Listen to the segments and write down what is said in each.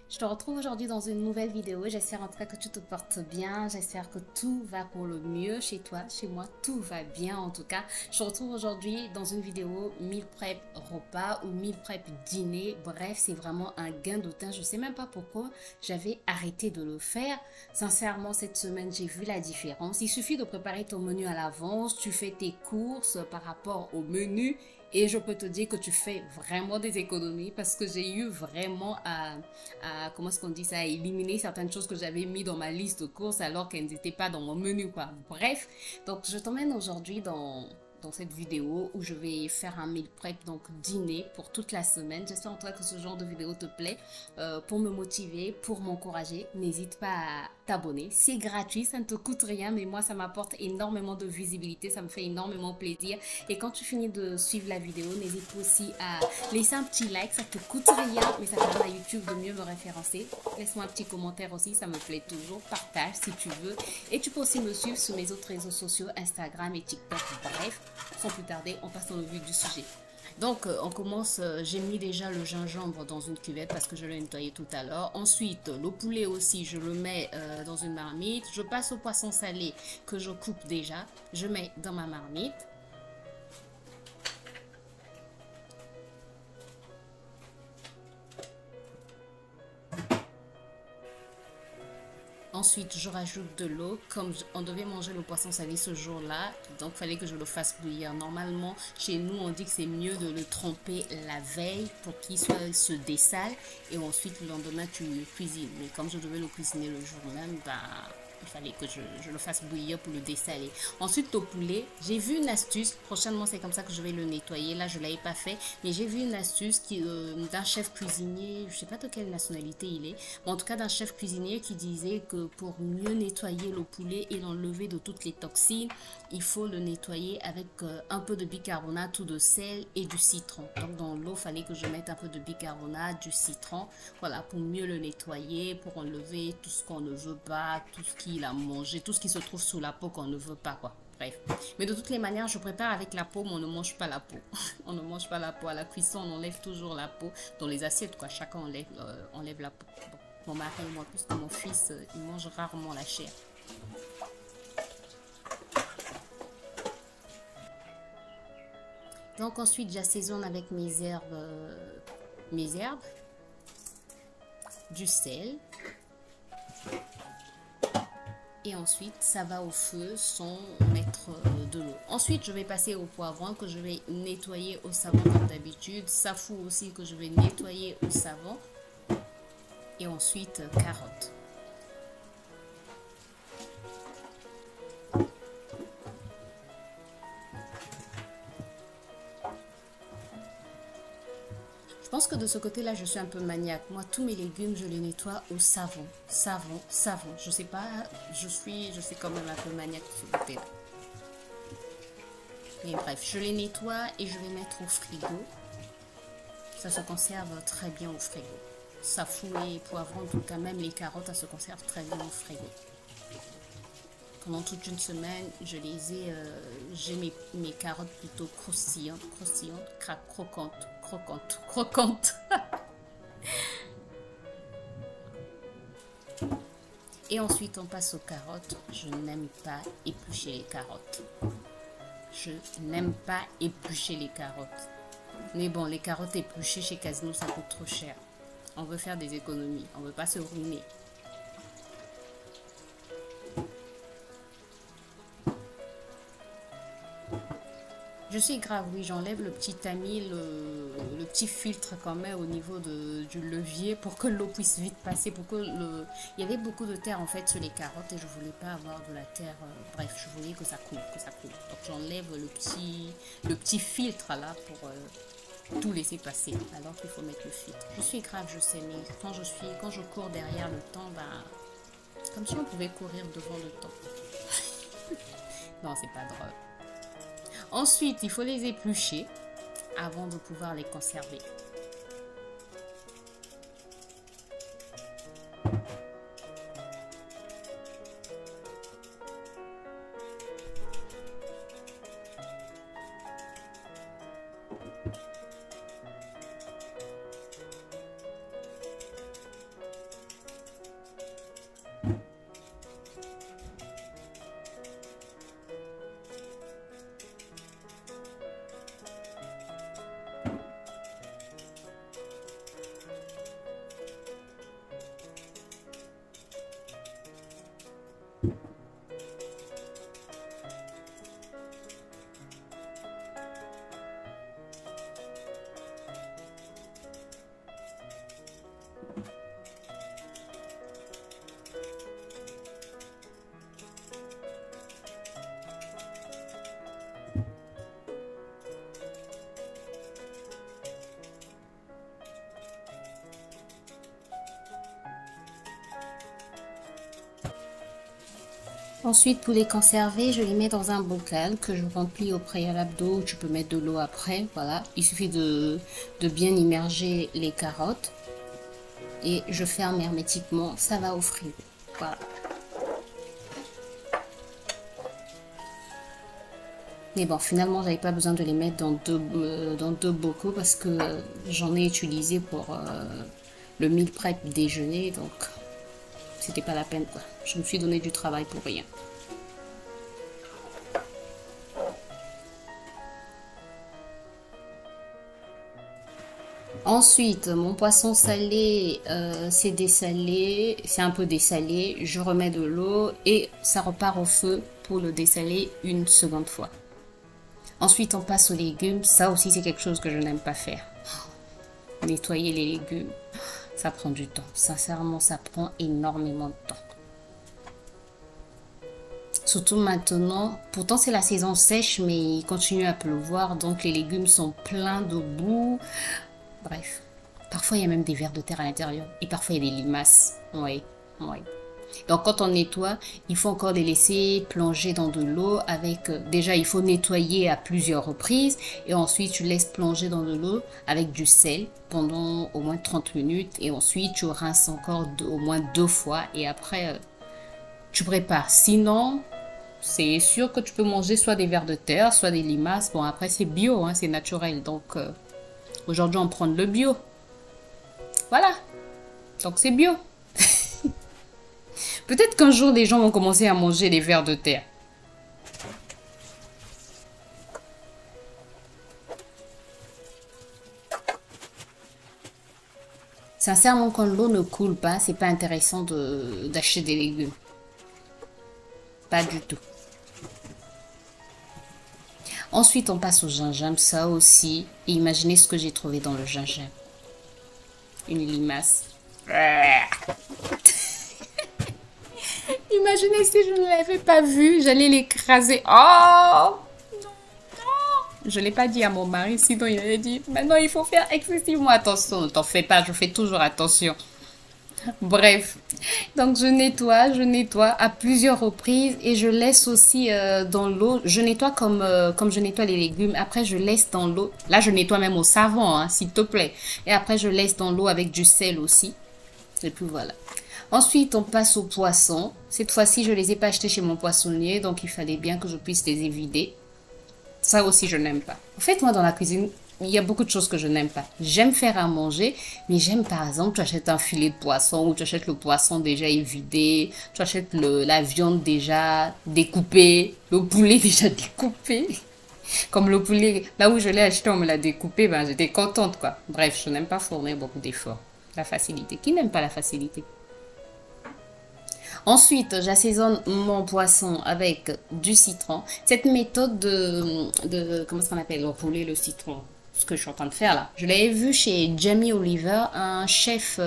Je te retrouve aujourd'hui dans une nouvelle vidéo. J'espère en tout cas que tu te portes bien. J'espère que tout va pour le mieux chez toi, chez moi. Tout va bien en tout cas. Je te retrouve aujourd'hui dans une vidéo meal prep repas ou meal prep dîner. Bref, c'est vraiment un gain de temps. Je sais même pas pourquoi j'avais arrêté de le faire. Sincèrement, cette semaine, j'ai vu la différence. Il suffit de préparer ton menu à l'avance. Tu fais tes courses par rapport au menu. Et je peux te dire que tu fais vraiment des économies parce que j'ai eu vraiment comment est-ce qu'on dit ça, à éliminer certaines choses que j'avais mis dans ma liste de courses alors qu'elles n'étaient pas dans mon menu, quoi. Bref, donc je t'emmène aujourd'hui dans cette vidéo où je vais faire un meal prep, donc dîner pour toute la semaine. J'espère en tout cas que ce genre de vidéo te plaît. Pour me motiver, pour m'encourager, n'hésite pas à t'abonner. C'est gratuit, ça ne te coûte rien, mais moi ça m'apporte énormément de visibilité, ça me fait énormément plaisir. Et quand tu finis de suivre la vidéo, n'hésite pas aussi à laisser un petit like, ça te coûte rien, mais ça permet à YouTube de mieux me référencer. Laisse-moi un petit commentaire aussi, ça me plaît toujours. Partage si tu veux. Et tu peux aussi me suivre sur mes autres réseaux sociaux, Instagram et TikTok. Bref, sans plus tarder, on passe dans le vif du sujet. Donc, on commence, j'ai mis déjà le gingembre dans une cuvette parce que je l'ai nettoyé tout à l'heure. Ensuite, le poulet aussi, je le mets dans une marmite. Je passe au poisson salé que je coupe déjà. Je mets dans ma marmite. Ensuite, je rajoute de l'eau. Comme on devait manger le poisson salé ce jour-là, donc il fallait que je le fasse bouillir. Normalement, chez nous, on dit que c'est mieux de le tremper la veille pour qu'il se dessale. Et ensuite, le lendemain, tu le cuisines. Mais comme je devais le cuisiner le jour même, bah, il fallait que je le fasse bouillir pour le dessaler. Ensuite, au poulet, j'ai vu une astuce. Prochainement, c'est comme ça que je vais le nettoyer. Là, je ne l'avais pas fait. Mais j'ai vu une astuce d'un chef cuisinier. Je ne sais pas de quelle nationalité il est. Mais en tout cas, d'un chef cuisinier qui disait que pour mieux nettoyer le poulet et l'enlever de toutes les toxines, il faut le nettoyer avec un peu de bicarbonate ou de sel et du citron. Donc, dans l'eau, il fallait que je mette un peu de bicarbonate, du citron. Voilà, pour mieux le nettoyer, pour enlever tout ce qu'on ne veut pas, tout ce qu'il a mangé, tout ce qui se trouve sous la peau qu'on ne veut pas, quoi. Bref. Mais de toutes les manières, je prépare avec la peau, mais on ne mange pas la peau. On ne mange pas la peau. À la cuisson, on enlève toujours la peau. Dans les assiettes, quoi. Chacun enlève la peau. Bon, mon mari et moi, plus que mon fils, il mange rarement la chair. Donc ensuite, j'assaisonne avec mes herbes, du sel. Et ensuite, ça va au feu sans mettre de l'eau. Ensuite, je vais passer au poivron que je vais nettoyer au savon comme d'habitude. Safou aussi que je vais nettoyer au savon. Et ensuite, carottes. Je pense que de ce côté-là, je suis un peu maniaque. Moi, tous mes légumes, je les nettoie au savon. Savon, savon. Je sais pas, je suis quand même un peu maniaque de ce côté-là. Mais bref, je les nettoie et je vais mettre au frigo. Ça se conserve très bien au frigo. Safou et poivron, en tout cas même les carottes, ça se conserve très bien au frigo. Pendant toute une semaine, j'ai mes carottes plutôt croustillantes, croquantes. Et ensuite, on passe aux carottes. Je n'aime pas éplucher les carottes. Je n'aime pas éplucher les carottes. Mais bon, les carottes épluchées chez Casino, ça coûte trop cher. On veut faire des économies. On ne veut pas se ruiner. Je suis grave, oui, j'enlève le petit tamis, le petit filtre qu'on met au niveau du levier pour que l'eau puisse vite passer, il y avait beaucoup de terre en fait sur les carottes et je voulais pas avoir de la terre, bref, je voulais que ça coule, Donc j'enlève le petit filtre là pour tout laisser passer, alors qu'il faut mettre le filtre. Je suis grave, je sais, mais quand je cours derrière le temps, bah, comme si on pouvait courir devant le temps. Non, c'est pas drôle. Ensuite, il faut les éplucher avant de pouvoir les conserver. Ensuite, pour les conserver, je les mets dans un bocal que je remplis au préalable d'eau. Tu peux mettre de l'eau après, voilà. Il suffit de bien immerger les carottes. Et je ferme hermétiquement, ça va au frigo. Voilà. Mais bon, finalement, j'avais pas besoin de les mettre dans deux bocaux parce que j'en ai utilisé pour le meal prep déjeuner. Donc, c'était pas la peine, quoi. Je me suis donné du travail pour rien. Ensuite, mon poisson salé, c'est dessalé, c'est un peu dessalé. Je remets de l'eau et ça repart au feu pour le dessaler une seconde fois. Ensuite, on passe aux légumes. Ça aussi, c'est quelque chose que je n'aime pas faire. Nettoyer les légumes, ça prend du temps. Sincèrement, ça prend énormément de temps. Surtout maintenant, pourtant c'est la saison sèche, mais il continue à pleuvoir, donc les légumes sont pleins de boue. Bref, parfois il y a même des vers de terre à l'intérieur, et parfois il y a des limaces. Oui, oui. Donc quand on nettoie, il faut encore les laisser plonger dans de l'eau avec... déjà, il faut nettoyer à plusieurs reprises, et ensuite tu laisses plonger dans de l'eau avec du sel pendant au moins 30 minutes, et ensuite tu rinces encore au moins 2 fois, et après tu prépares. Sinon, c'est sûr que tu peux manger soit des vers de terre, soit des limaces. Bon, après, c'est bio, hein, c'est naturel. Donc, aujourd'hui, on prend le bio. Voilà. Donc, c'est bio. Peut-être qu'un jour, les gens vont commencer à manger des vers de terre. Sincèrement, quand l'eau ne coule pas, c'est pas intéressant d'acheter des légumes. Pas du tout. Ensuite, on passe au gingembre, ça aussi. Et imaginez ce que j'ai trouvé dans le gingembre. Une limace. Imaginez si je ne l'avais pas vu, j'allais l'écraser. Oh! Je ne l'ai pas dit à mon mari, sinon il allait dire, maintenant il faut faire excessivement attention. Ne t'en fais pas, je fais toujours attention. Bref, donc je nettoie à plusieurs reprises et je laisse aussi dans l'eau. Je nettoie comme je nettoie les légumes. Après, je laisse dans l'eau. Là, je nettoie même au savon, hein, s'il te plaît. Et après, je laisse dans l'eau avec du sel aussi. Et puis voilà. Ensuite, on passe aux poissons. Cette fois-ci, je les ai pas achetés chez mon poissonnier, donc il fallait bien que je puisse les évider. Ça aussi, je n'aime pas. En fait, moi, dans la cuisine, il y a beaucoup de choses que je n'aime pas. J'aime faire à manger, mais j'aime par exemple, tu achètes un filet de poisson ou tu achètes le poisson déjà évidé, tu achètes la viande déjà découpée, le poulet déjà découpé. Comme le poulet, là où je l'ai acheté, on me l'a découpé, ben j'étais contente quoi. Bref, je n'aime pas fournir beaucoup d'efforts. La facilité. Qui n'aime pas la facilité? Ensuite, j'assaisonne mon poisson avec du citron. Cette méthode comment est-ce qu'on appelle, rouler le citron, ce que je suis en train de faire là. Je l'avais vu chez Jamie Oliver, un chef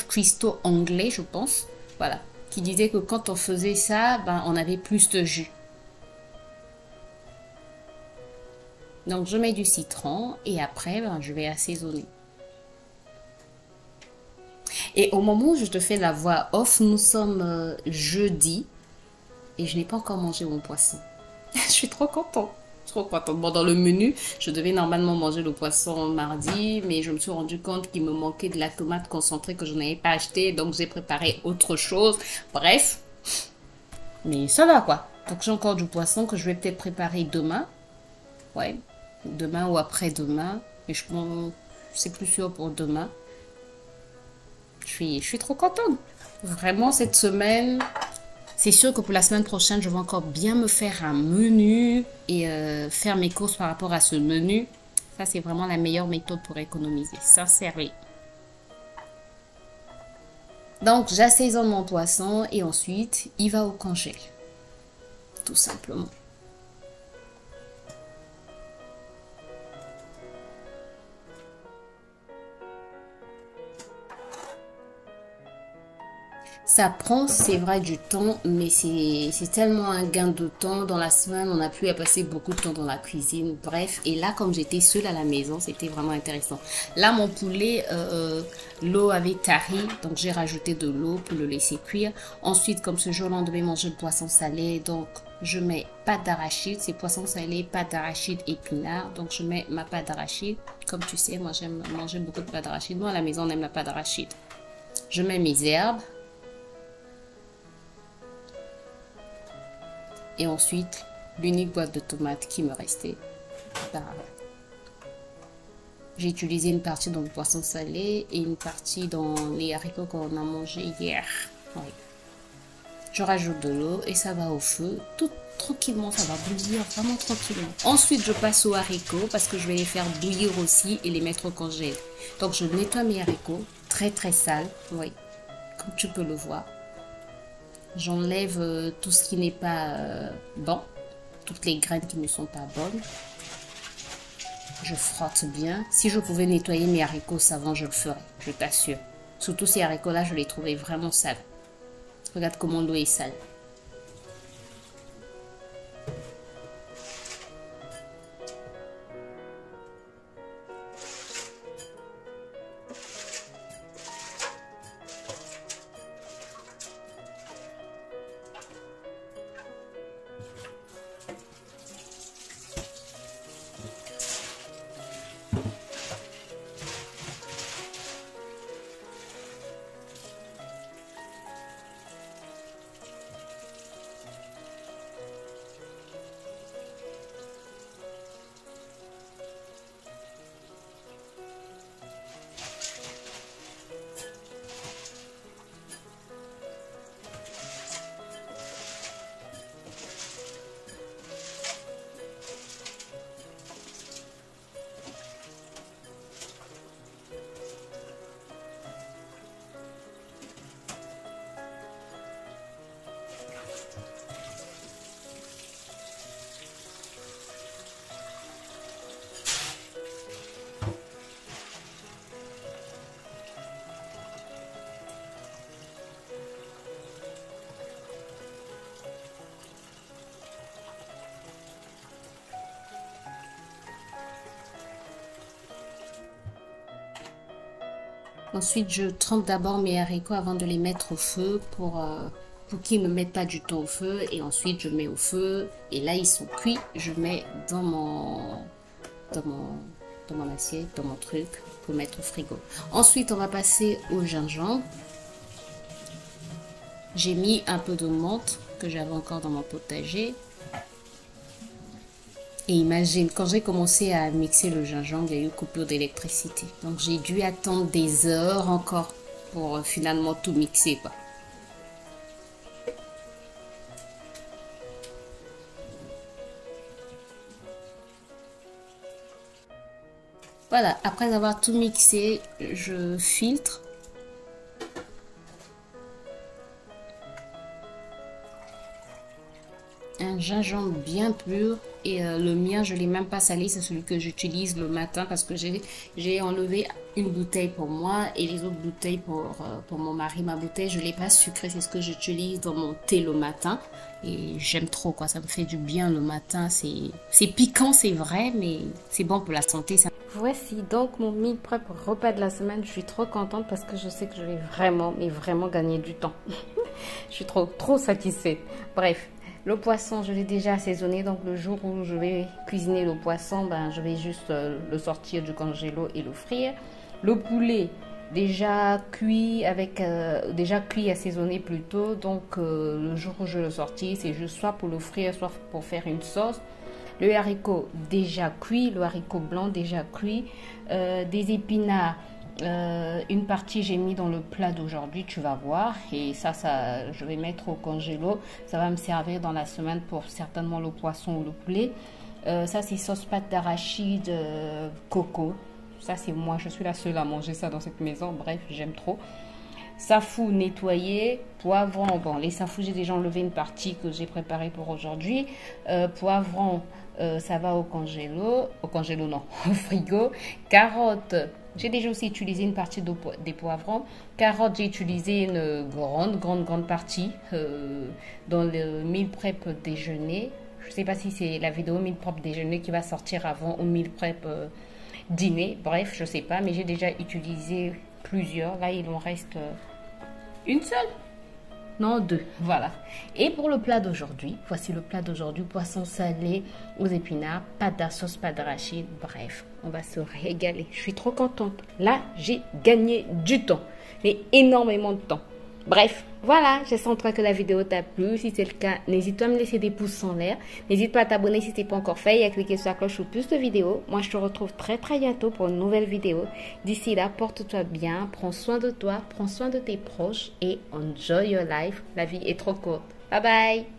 cuistot anglais, je pense. Voilà, qui disait que quand on faisait ça, ben, on avait plus de jus. Donc, je mets du citron et après, ben, je vais assaisonner. Et au moment où je te fais la voix off, nous sommes jeudi et je n'ai pas encore mangé mon poisson. Je suis trop contente. Trop contente. Bon, dans le menu, je devais normalement manger le poisson mardi, mais je me suis rendu compte qu'il me manquait de la tomate concentrée que je n'avais pas acheté, donc j'ai préparé autre chose. Bref, mais ça va quoi. Donc j'ai encore du poisson que je vais peut-être préparer demain. Ouais, demain ou après-demain. Mais c'est plus sûr pour demain. Je suis trop contente. Vraiment, cette semaine, c'est sûr que pour la semaine prochaine, je vais encore bien me faire un menu et faire mes courses par rapport à ce menu. Ça, c'est vraiment la meilleure méthode pour économiser, sincèrement. Donc, j'assaisonne mon poisson et ensuite, il va au congèle. Tout simplement. Ça prend, c'est vrai, du temps, mais c'est tellement un gain de temps. Dans la semaine, on n'a plus à passer beaucoup de temps dans la cuisine. Bref, et là, comme j'étais seule à la maison, c'était vraiment intéressant. Là, mon poulet, l'eau avait tari, donc j'ai rajouté de l'eau pour le laisser cuire. Ensuite, comme ce jour-là, on devait manger le poisson salé, donc je mets pâte d'arachide. C'est poisson salé, pâte d'arachide, épinards. Donc je mets ma pâte d'arachide. Comme tu sais, moi j'aime manger beaucoup de pâte d'arachide. Nous, à la maison, on aime la pâte d'arachide. Je mets mes herbes. Et ensuite, l'unique boîte de tomates qui me restait. Bah, j'ai utilisé une partie dans le poisson salé et une partie dans les haricots qu'on a mangé hier. Oui. Je rajoute de l'eau et ça va au feu. Tout tranquillement, ça va bouillir vraiment tranquillement. Ensuite, je passe aux haricots parce que je vais les faire bouillir aussi et les mettre au congèle. Donc, je nettoie mes haricots, très très sales, oui, comme tu peux le voir. J'enlève tout ce qui n'est pas bon, toutes les graines qui ne sont pas bonnes. Je frotte bien. Si je pouvais nettoyer mes haricots savants, je le ferais, je t'assure. Surtout ces haricots-là, je les trouvais vraiment sales. Regarde comment l'eau est sale. Ensuite, je trempe d'abord mes haricots avant de les mettre au feu pour qu'ils ne mettent pas du temps au feu. Et ensuite, je mets au feu. Et là, ils sont cuits. Je mets dans mon assiette, dans mon truc, pour mettre au frigo. Ensuite, on va passer au gingembre. J'ai mis un peu de menthe que j'avais encore dans mon potager. Et imagine, quand j'ai commencé à mixer le gingembre, il y a eu coupure d'électricité. Donc j'ai dû attendre des heures encore pour finalement tout mixer, quoi. Voilà, après avoir tout mixé, je filtre. Un gingembre bien pur et le mien je l'ai même pas salé, c'est celui que j'utilise le matin parce que j'ai enlevé une bouteille pour moi et les autres bouteilles pour mon mari. Ma bouteille je l'ai pas sucrée, c'est ce que j'utilise dans mon thé le matin et j'aime trop quoi, ça me fait du bien le matin. C'est piquant, c'est vrai, mais c'est bon pour la santé ça. Voici donc mon meal prep repas de la semaine. Je suis trop contente parce que je sais que je vais vraiment, mais vraiment gagner du temps. Je suis trop satisfaite. Bref, le poisson, je l'ai déjà assaisonné. Donc, le jour où je vais cuisiner le poisson, ben, je vais juste le sortir du congélo et le frire. Le poulet, déjà cuit, assaisonné plutôt. Donc, le jour où je le sortis, c'est juste soit pour le frire, soit pour faire une sauce. Le haricot déjà cuit, le haricot blanc déjà cuit, des épinards, une partie j'ai mis dans le plat d'aujourd'hui, tu vas voir, et ça je vais mettre au congélo, ça va me servir dans la semaine pour certainement le poisson ou le poulet. Ça c'est sauce pâte d'arachide coco, ça c'est moi, je suis la seule à manger ça dans cette maison, bref j'aime trop. Safou nettoyé, poivron, bon les safous j'ai déjà enlevé une partie que j'ai préparée pour aujourd'hui, poivron ça va au congélo non, au frigo, carottes J'ai déjà aussi utilisé une partie des poivrons. Carottes, j'ai utilisé une grande partie dans le meal prep déjeuner. Je ne sais pas si c'est la vidéo meal prep déjeuner qui va sortir avant ou meal prep dîner. Bref, je ne sais pas, mais j'ai déjà utilisé plusieurs. Là, il en reste une seule. Non, deux, voilà. Et pour le plat d'aujourd'hui, voici le plat d'aujourd'hui, poisson salé aux épinards, pas de sauce, pas d'arachide, bref, on va se régaler. Je suis trop contente. Là, j'ai gagné du temps, mais énormément de temps. Bref, voilà, j'espère que la vidéo t'a plu. Si c'est le cas, n'hésite pas à me laisser des pouces en l'air. N'hésite pas à t'abonner si ce n'est pas encore fait et à cliquer sur la cloche pour plus de vidéos. Moi, je te retrouve très bientôt pour une nouvelle vidéo. D'ici là, porte-toi bien, prends soin de toi, prends soin de tes proches et enjoy your life. La vie est trop courte. Bye bye.